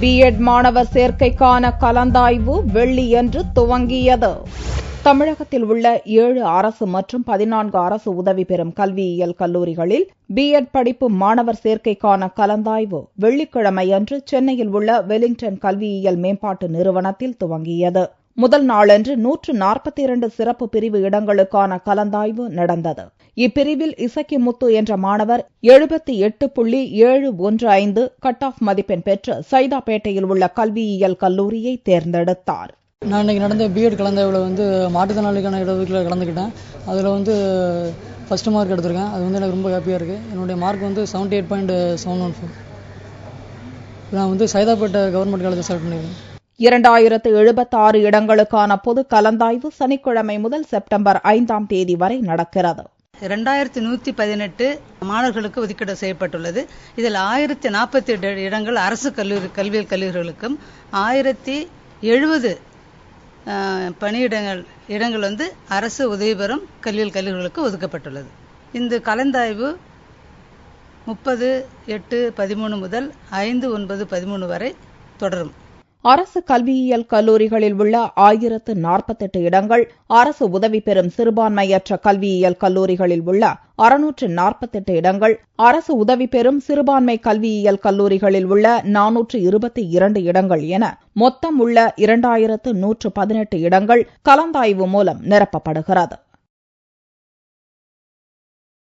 BEd மாணவர் சேர்க்கைக்கான கலந்தாய்வு வெள்ளியன்று துவங்கியது. தமிழகத்தில் உள்ள 7 அரசு மற்றும் 14 அரசு உதவி பெறும் கல்வியியல் கல்லூரிகளில் பிஎட் படிப்பு மாணவர் சேர்க்கைக்கான கலந்தாய்வு வெள்ளிக்கிழமையன்று சென்னையில் உள்ள வெலிங்டன் கல்வியியல் மேம்பாட்டு நிறுவனத்தில் துவங்கியது. முதல் நாளன்று 142 சிறப்பு பிரிவு இடங்களுக்கான கலந்தாய்வு நடந்தது. இப்பிரிவில் இசக்கிமுத்து என்ற மாணவர் 78.715 கட் ஆஃப் மதிப்பெண் பெற்று சைதாப்பேட்டையில் உள்ள கல்வியியல் கல்லூரியை தேர்ந்தெடுத்தார். நான் இன்றைக்கி நடந்த பிஎட் கலந்தாய்வில் மாற்றுத்திறனாளிக்கான இடஒதுக்கீட்டில் கலந்துக்கிட்டேன். அதில் ஃபஸ்ட்டு மார்க் எடுத்திருக்கேன். அது எனக்கு ரொம்ப ஹாப்பியாக இருக்குது. என்னுடைய மார்க் 78.714. நான் சைதாப்பேட்டை கவர்மெண்ட் காலேஜை செலக்ட் பண்ணியிருக்கேன். 2076 இடங்களுக்கான பொது கலந்தாய்வு சனிக்கிழமை முதல் செப்டம்பர் 5ஆம் தேதி வரை நடக்கிறது. 2118 மாணவர்களுக்கு ஒதுக்கீடு செய்யப்பட்டுள்ளது. இதில் 1048 இடங்கள் அரசு கல்வியியல் கல்லூரிகளுக்கும் 1070 பணியிடங்கள் அரசு உதவி பெறும் கல்வியியல் கல்லூரிகளுக்கு ஒதுக்கப்பட்டுள்ளது. இந்த கலந்தாய்வு 30/8/13 முதல் 5/9/13 வரை தொடரும். அரசு கல்வியியல் கல்லூரிகளில் உள்ள 1048 இடங்கள், அரசு உதவி பெறும் சிறுபான்மையற்ற கல்வியியல் கல்லூரிகளில் உள்ள 648 இடங்கள், அரசு உதவி பெறும் சிறுபான்மை கல்வியியல் கல்லூரிகளில் உள்ள 422 இடங்கள் என மொத்தம் உள்ள 2118 இடங்கள் கலந்தாய்வு மூலம் நிரப்பப்படுகிறது.